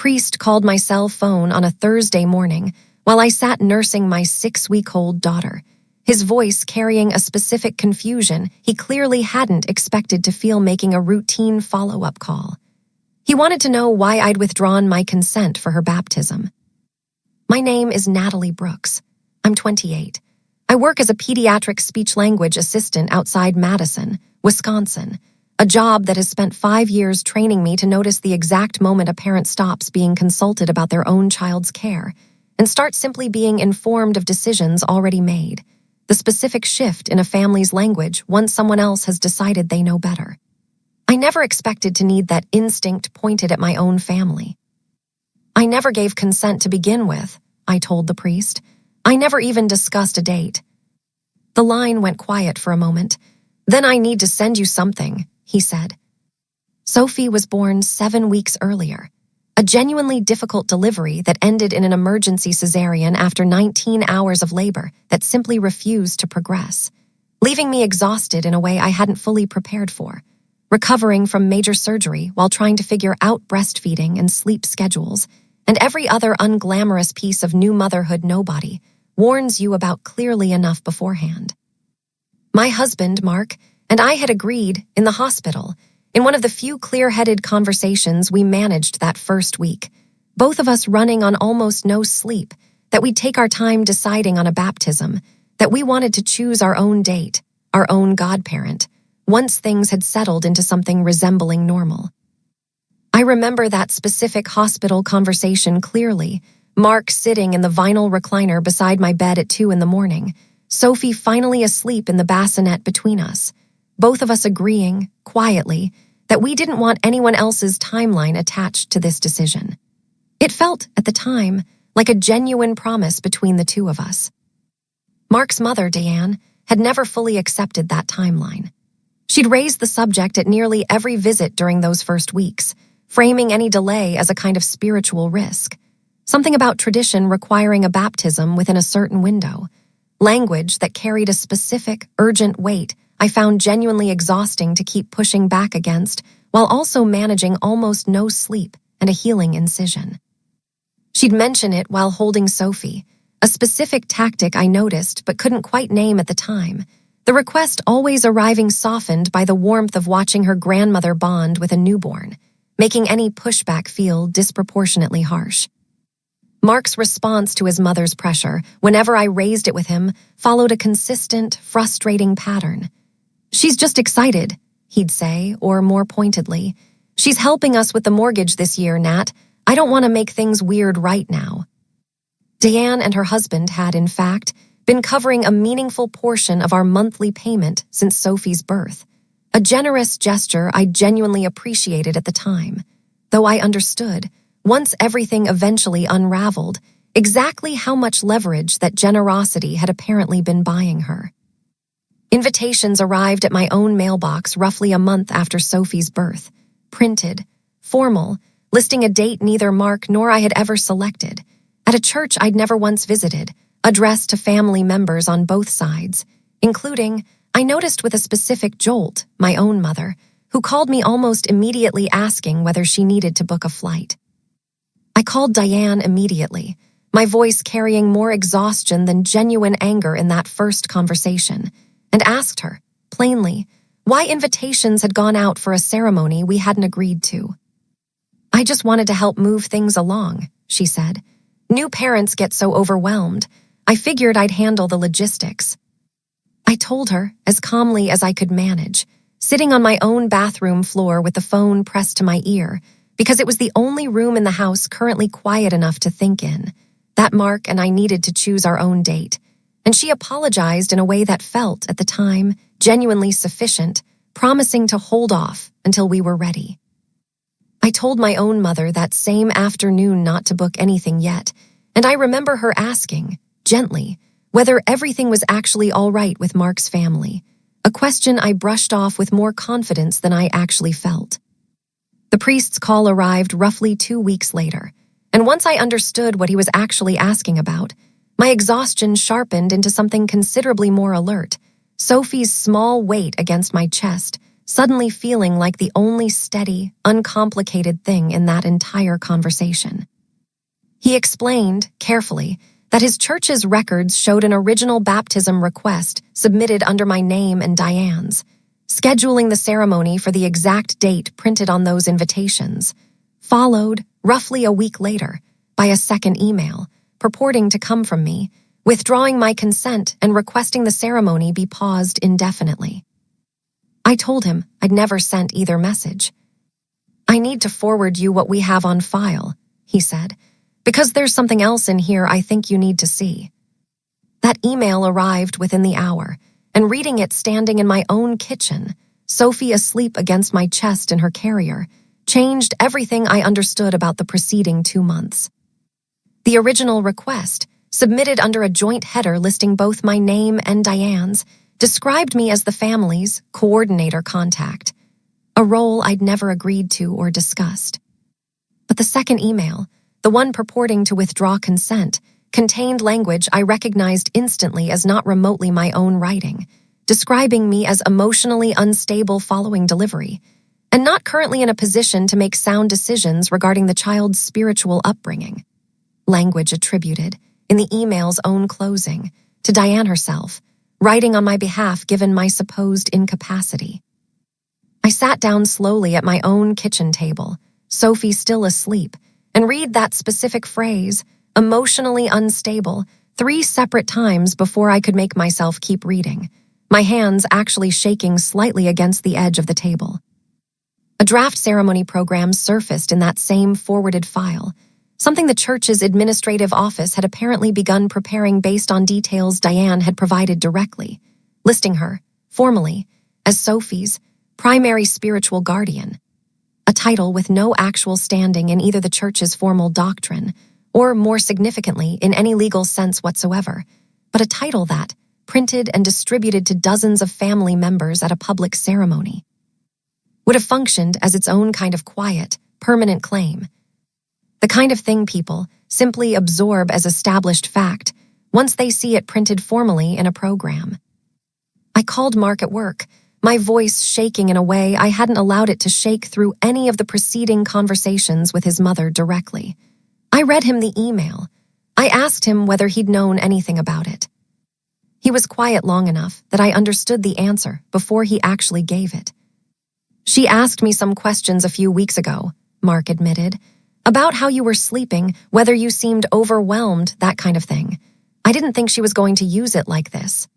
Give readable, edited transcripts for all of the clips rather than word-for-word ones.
priest called my cell phone on a Thursday morning while I sat nursing my 6-week-old daughter, his voice carrying a specific confusion he clearly hadn't expected to feel making a routine follow-up call. He wanted to know why I'd withdrawn my consent for her baptism. My name is Natalie Brooks. I'm 28. I work as a pediatric speech-language assistant outside Madison, Wisconsin, a job that has spent 5 years training me to notice the exact moment a parent stops being consulted about their own child's care and starts simply being informed of decisions already made, the specific shift in a family's language once someone else has decided they know better. I never expected to need that instinct pointed at my own family. I never gave consent to begin with, I told the priest. I never even discussed a date. The line went quiet for a moment. Then I need to send you something, he said. Sophie was born 7 weeks earlier, a genuinely difficult delivery that ended in an emergency cesarean after 19 hours of labor that simply refused to progress, leaving me exhausted in a way I hadn't fully prepared for, recovering from major surgery while trying to figure out breastfeeding and sleep schedules, and every other unglamorous piece of new motherhood nobody warns you about clearly enough beforehand. My husband, Mark, and I had agreed in the hospital, in one of the few clear-headed conversations we managed that first week, both of us running on almost no sleep, that we'd take our time deciding on a baptism, that we wanted to choose our own date, our own godparent, once things had settled into something resembling normal. I remember that specific hospital conversation clearly, Mark sitting in the vinyl recliner beside my bed at 2 a.m, Sophie finally asleep in the bassinet between us, both of us agreeing, quietly, that we didn't want anyone else's timeline attached to this decision. It felt, at the time, like a genuine promise between the two of us. Mark's mother, Diane, had never fully accepted that timeline. She'd raised the subject at nearly every visit during those first weeks, framing any delay as a kind of spiritual risk. Something about tradition requiring a baptism within a certain window. Language that carried a specific, urgent weight I found genuinely exhausting to keep pushing back against, while also managing almost no sleep and a healing incision. She'd mention it while holding Sophie, a specific tactic I noticed but couldn't quite name at the time, the request always arriving softened by the warmth of watching her grandmother bond with a newborn, making any pushback feel disproportionately harsh. Mark's response to his mother's pressure, whenever I raised it with him, followed a consistent, frustrating pattern. "She's just excited," he'd say, or more pointedly, "She's helping us with the mortgage this year, Nat. I don't want to make things weird right now." Diane and her husband had, in fact, been covering a meaningful portion of our monthly payment since Sophie's birth, a generous gesture I genuinely appreciated at the time, though I understood, once everything eventually unraveled, exactly how much leverage that generosity had apparently been buying her. Invitations arrived at my own mailbox roughly a month after Sophie's birth, printed, formal, listing a date neither Mark nor I had ever selected, at a church I'd never once visited, addressed to family members on both sides, including, I noticed with a specific jolt, my own mother, who called me almost immediately asking whether she needed to book a flight. I called Diane immediately, my voice carrying more exhaustion than genuine anger in that first conversation, and asked her, plainly, why invitations had gone out for a ceremony we hadn't agreed to. "I just wanted to help move things along," she said. "New parents get so overwhelmed. I figured I'd handle the logistics." I told her, as calmly as I could manage, sitting on my own bathroom floor with the phone pressed to my ear, because it was the only room in the house currently quiet enough to think in, that Mark and I needed to choose our own date, and she apologized in a way that felt, at the time, genuinely sufficient, promising to hold off until we were ready. I told my own mother that same afternoon not to book anything yet, and I remember her asking, gently, whether everything was actually all right with Mark's family, a question I brushed off with more confidence than I actually felt. The priest's call arrived roughly 2 weeks later, and once I understood what he was actually asking about, my exhaustion sharpened into something considerably more alert, Sophie's small weight against my chest, suddenly feeling like the only steady, uncomplicated thing in that entire conversation. He explained, carefully, that his church's records showed an original baptism request submitted under my name and Diane's, scheduling the ceremony for the exact date printed on those invitations, followed, roughly a week later, by a second email purporting to come from me, withdrawing my consent and requesting the ceremony be paused indefinitely. I told him I'd never sent either message. "I need to forward you what we have on file," he said, "because there's something else in here I think you need to see." That email arrived within the hour, and reading it standing in my own kitchen, Sophie asleep against my chest in her carrier, changed everything I understood about the preceding 2 months. The original request, submitted under a joint header listing both my name and Diane's, described me as the family's coordinator contact, a role I'd never agreed to or discussed. But the second email, the one purporting to withdraw consent, contained language I recognized instantly as not remotely my own writing, describing me as emotionally unstable following delivery, and not currently in a position to make sound decisions regarding the child's spiritual upbringing. Language attributed, in the email's own closing, to Diane herself, writing on my behalf given my supposed incapacity. I sat down slowly at my own kitchen table, Sophie still asleep, and read that specific phrase, emotionally unstable, 3 separate times before I could make myself keep reading, my hands actually shaking slightly against the edge of the table. A draft ceremony program surfaced in that same forwarded file, something the church's administrative office had apparently begun preparing based on details Diane had provided directly, listing her, formally, as Sophie's primary spiritual guardian, a title with no actual standing in either the church's formal doctrine or, more significantly, in any legal sense whatsoever, but a title that, printed and distributed to dozens of family members at a public ceremony, would have functioned as its own kind of quiet, permanent claim, the kind of thing people simply absorb as established fact once they see it printed formally in a program. I called Mark at work, my voice shaking in a way I hadn't allowed it to shake through any of the preceding conversations with his mother directly. I read him the email. I asked him whether he'd known anything about it. He was quiet long enough that I understood the answer before he actually gave it. "She asked me some questions a few weeks ago," Mark admitted, "about how you were sleeping, whether you seemed overwhelmed, that kind of thing. I didn't think she was going to use it like this."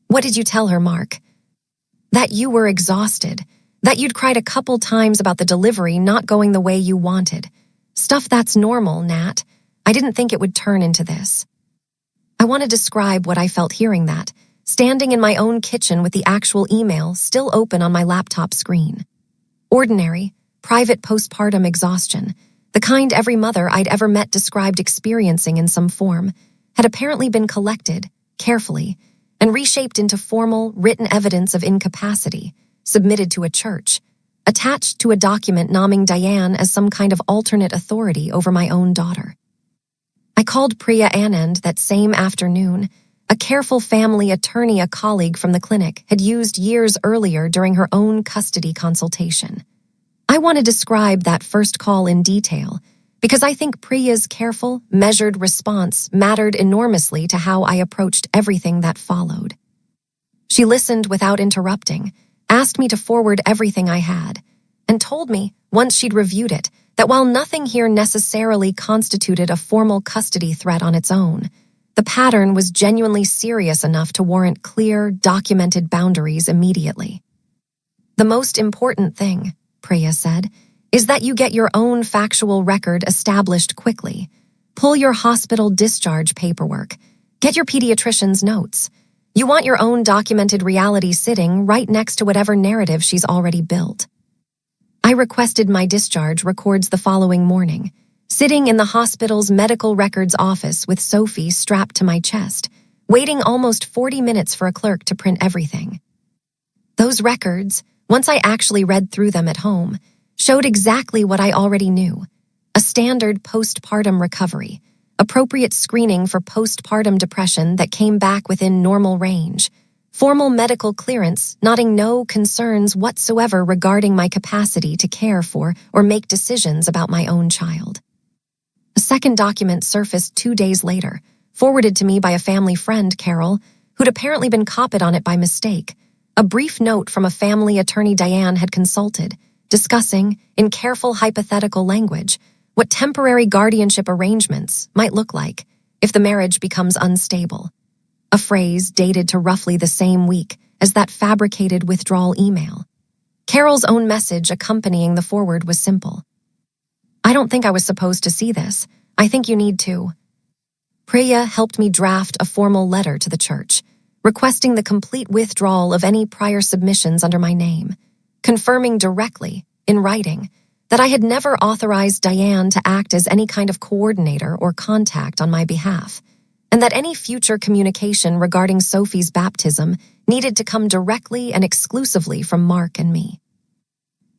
"What did you tell her, Mark?" "That you were exhausted, that you'd cried a couple times about the delivery not going the way you wanted. Stuff that's normal, Nat. I didn't think it would turn into this." I want to describe what I felt hearing that, standing in my own kitchen with the actual email still open on my laptop screen. Ordinary, private postpartum exhaustion, the kind every mother I'd ever met described experiencing in some form, had apparently been collected, carefully, and reshaped into formal, written evidence of incapacity, submitted to a church, attached to a document naming Diane as some kind of alternate authority over my own daughter. I called Priya Anand that same afternoon, a careful family attorney a colleague from the clinic had used years earlier during her own custody consultation. I want to describe that first call in detail because I think Priya's careful, measured response mattered enormously to how I approached everything that followed. She listened without interrupting, asked me to forward everything I had, and told me, once she'd reviewed it, that while nothing here necessarily constituted a formal custody threat on its own, the pattern was genuinely serious enough to warrant clear, documented boundaries immediately. "The most important thing," Priya said, "is that you get your own factual record established quickly. Pull your hospital discharge paperwork. Get your pediatrician's notes. You want your own documented reality sitting right next to whatever narrative she's already built." I requested my discharge records the following morning, sitting in the hospital's medical records office with Sophie strapped to my chest, waiting almost 40 minutes for a clerk to print everything. Those records, once I actually read through them at home, showed exactly what I already knew: a standard postpartum recovery, appropriate screening for postpartum depression that came back within normal range, formal medical clearance noting no concerns whatsoever regarding my capacity to care for or make decisions about my own child. A second document surfaced 2 days later, forwarded to me by a family friend, Carol, who'd apparently been copied on it by mistake. A brief note from a family attorney Diane had consulted, discussing, in careful hypothetical language, what temporary guardianship arrangements might look like if the marriage becomes unstable. A phrase dated to roughly the same week as that fabricated withdrawal email. Carol's own message accompanying the forward was simple. "I don't think I was supposed to see this. I think you need to." Priya helped me draft a formal letter to the church, requesting the complete withdrawal of any prior submissions under my name, confirming directly, in writing, that I had never authorized Diane to act as any kind of coordinator or contact on my behalf, and that any future communication regarding Sophie's baptism needed to come directly and exclusively from Mark and me.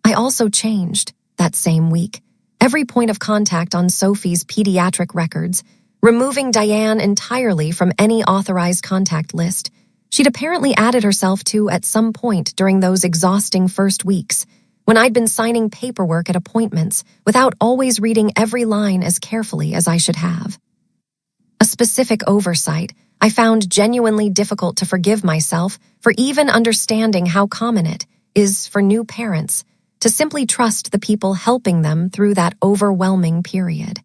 I also changed, that same week, every point of contact on Sophie's pediatric records, removing Diane entirely from any authorized contact list she'd apparently added herself to at some point during those exhausting first weeks, when I'd been signing paperwork at appointments without always reading every line as carefully as I should have. A specific oversight I found genuinely difficult to forgive myself for even understanding how common it is for new parents to simply trust the people helping them through that overwhelming period.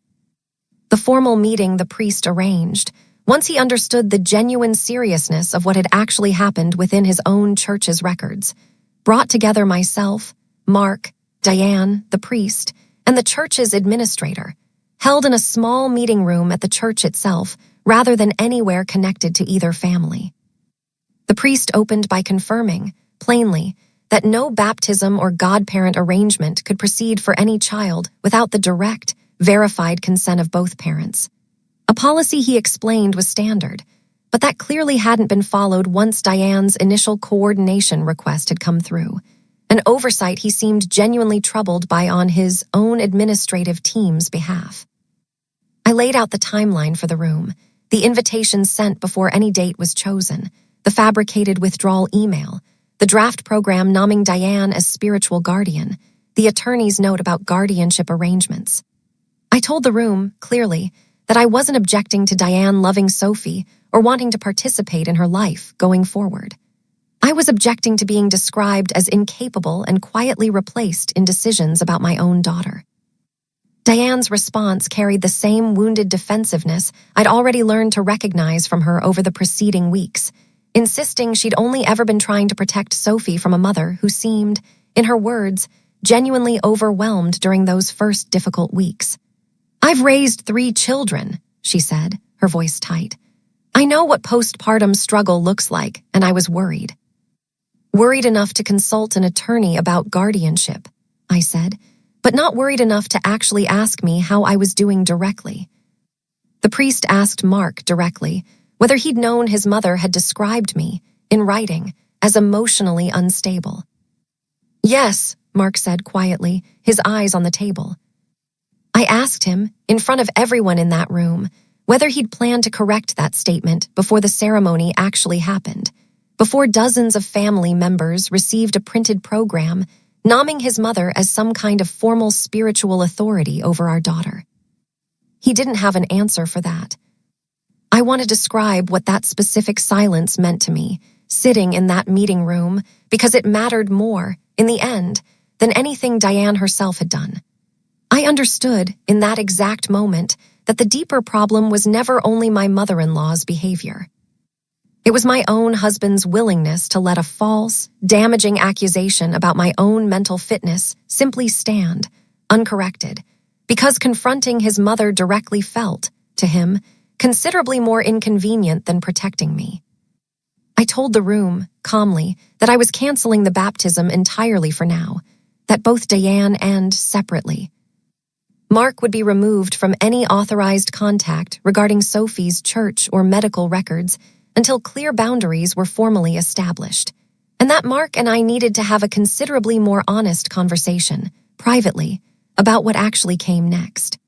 The formal meeting the priest arranged, once he understood the genuine seriousness of what had actually happened within his own church's records, brought together myself, Mark, Diane, the priest, and the church's administrator, held in a small meeting room at the church itself rather than anywhere connected to either family. The priest opened by confirming, plainly, that no baptism or godparent arrangement could proceed for any child without the direct, verified consent of both parents. A policy he explained was standard, but that clearly hadn't been followed once Diane's initial coordination request had come through, an oversight he seemed genuinely troubled by on his own administrative team's behalf. I laid out the timeline for the room, the invitation sent before any date was chosen, the fabricated withdrawal email, the draft program nomming Diane as spiritual guardian, the attorney's note about guardianship arrangements. I told the room, clearly, that I wasn't objecting to Diane loving Sophie or wanting to participate in her life going forward. I was objecting to being described as incapable and quietly replaced in decisions about my own daughter. Diane's response carried the same wounded defensiveness I'd already learned to recognize from her over the preceding weeks, insisting she'd only ever been trying to protect Sophie from a mother who seemed, in her words, genuinely overwhelmed during those first difficult weeks. "I've raised 3 children," she said, her voice tight. "I know what postpartum struggle looks like, and I was worried." "Worried enough to consult an attorney about guardianship," I said, but not worried enough to actually ask me how I was doing directly. The priest asked Mark directly whether he'd known his mother had described me, in writing, as emotionally unstable. "Yes," Mark said quietly, his eyes on the table. I asked him, in front of everyone in that room, whether he'd planned to correct that statement before the ceremony actually happened, before dozens of family members received a printed program nomming his mother as some kind of formal spiritual authority over our daughter. He didn't have an answer for that. I want to describe what that specific silence meant to me, sitting in that meeting room, because it mattered more, in the end, than anything Diane herself had done. I understood, in that exact moment, that the deeper problem was never only my mother-in-law's behavior. It was my own husband's willingness to let a false, damaging accusation about my own mental fitness simply stand, uncorrected, because confronting his mother directly felt, to him, considerably more inconvenient than protecting me. I told the room, calmly, that I was canceling the baptism entirely for now, that both Diane and, separately, Mark would be removed from any authorized contact regarding Sophie's church or medical records until clear boundaries were formally established, and that Mark and I needed to have a considerably more honest conversation, privately, about what actually came next.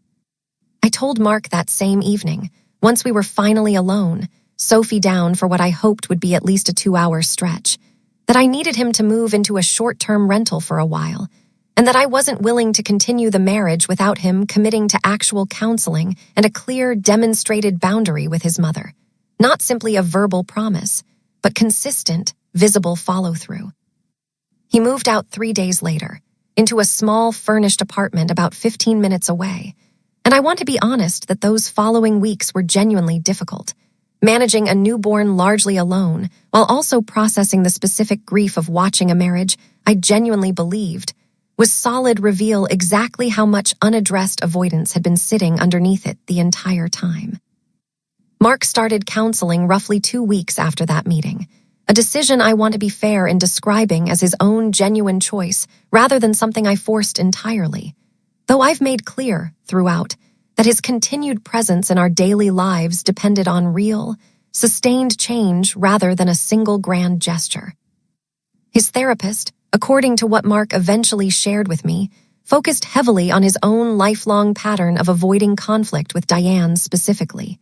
I told Mark that same evening, once we were finally alone, Sophie down for what I hoped would be at least a 2-hour stretch, that I needed him to move into a short-term rental for a while, and that I wasn't willing to continue the marriage without him committing to actual counseling and a clear, demonstrated boundary with his mother. Not simply a verbal promise, but consistent, visible follow-through. He moved out 3 days later, into a small, furnished apartment about 15 minutes away, and I want to be honest that those following weeks were genuinely difficult. Managing a newborn largely alone, while also processing the specific grief of watching a marriage I genuinely believed was solid reveal exactly how much unaddressed avoidance had been sitting underneath it the entire time. Mark started counseling roughly 2 weeks after that meeting, a decision I want to be fair in describing as his own genuine choice rather than something I forced entirely. Though I've made clear, throughout, that his continued presence in our daily lives depended on real, sustained change rather than a single grand gesture. His therapist, according to what Mark eventually shared with me, focused heavily on his own lifelong pattern of avoiding conflict with Diane specifically.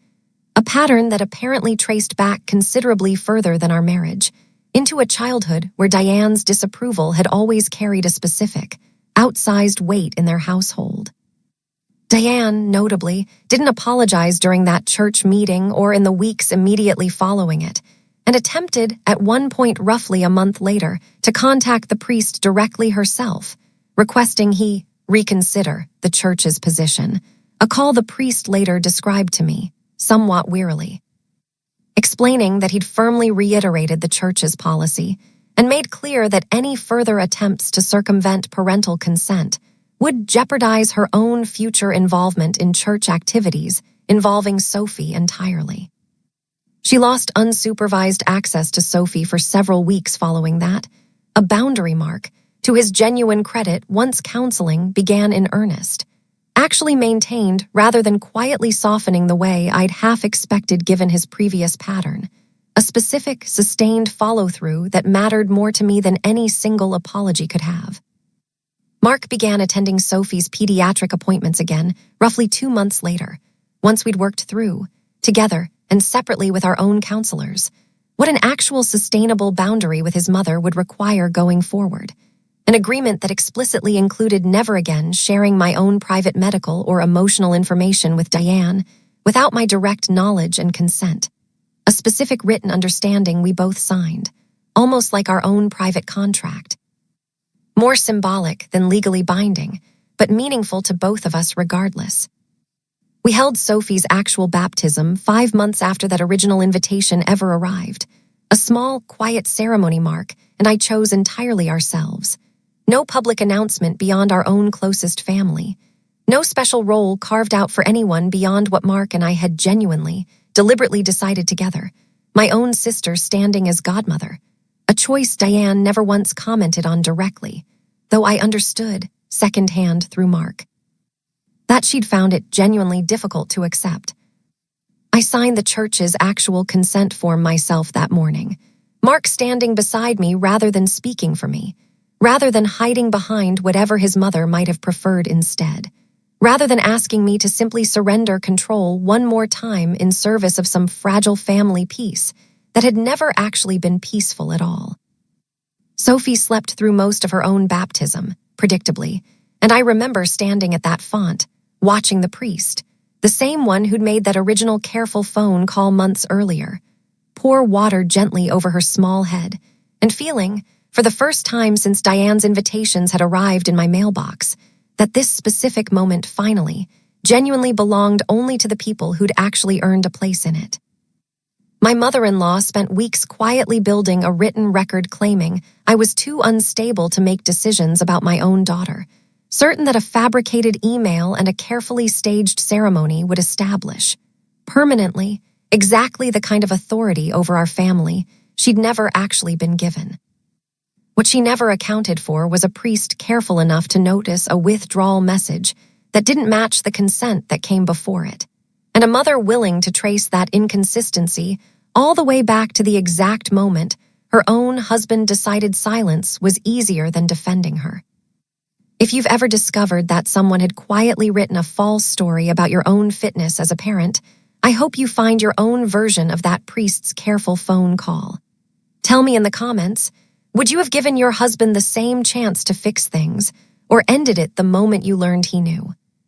A pattern that apparently traced back considerably further than our marriage, into a childhood where Diane's disapproval had always carried a specific, outsized weight in their household. Diane, notably, didn't apologize during that church meeting or in the weeks immediately following it, and attempted, at one point roughly a month later, to contact the priest directly herself, requesting he reconsider the church's position, a call the priest later described to me, somewhat wearily, explaining that he'd firmly reiterated the church's policy and made clear that any further attempts to circumvent parental consent would jeopardize her own future involvement in church activities involving Sophie entirely. She lost unsupervised access to Sophie for several weeks following that, a boundary mark, to his genuine credit once counseling began in earnest, actually maintained rather than quietly softening the way I'd half expected given his previous pattern, a specific, sustained follow-through that mattered more to me than any single apology could have. Mark began attending Sophie's pediatric appointments again roughly 2 months later, once we'd worked through, together and separately with our own counselors, what an actual sustainable boundary with his mother would require going forward. An agreement that explicitly included never again sharing my own private medical or emotional information with Diane without my direct knowledge and consent. A specific written understanding we both signed, almost like our own private contract. More symbolic than legally binding, but meaningful to both of us regardless. We held Sophie's actual baptism 5 months after that original invitation ever arrived. A small, quiet ceremony, Mark and I chose entirely ourselves. No public announcement beyond our own closest family. No special role carved out for anyone beyond what Mark and I had genuinely, deliberately decided together. My own sister standing as godmother. A choice Diane never once commented on directly, though I understood, secondhand through Mark, that she'd found it genuinely difficult to accept. I signed the church's actual consent form myself that morning, Mark standing beside me rather than speaking for me, rather than hiding behind whatever his mother might have preferred instead, rather than asking me to simply surrender control one more time in service of some fragile family peace that had never actually been peaceful at all. Sophie slept through most of her own baptism, predictably, and I remember standing at that font, watching the priest, the same one who'd made that original careful phone call months earlier, pour water gently over her small head, and feeling, for the first time since Diane's invitations had arrived in my mailbox, that this specific moment finally, genuinely belonged only to the people who'd actually earned a place in it. My mother-in-law spent weeks quietly building a written record claiming I was too unstable to make decisions about my own daughter, certain that a fabricated email and a carefully staged ceremony would establish, permanently, exactly the kind of authority over our family she'd never actually been given. What she never accounted for was a priest careful enough to notice a withdrawal message that didn't match the consent that came before it, and a mother willing to trace that inconsistency all the way back to the exact moment her own husband decided silence was easier than defending her. If you've ever discovered that someone had quietly written a false story about your own fitness as a parent, I hope you find your own version of that priest's careful phone call. Tell me in the comments, would you have given your husband the same chance to fix things, or ended it the moment you learned he knew?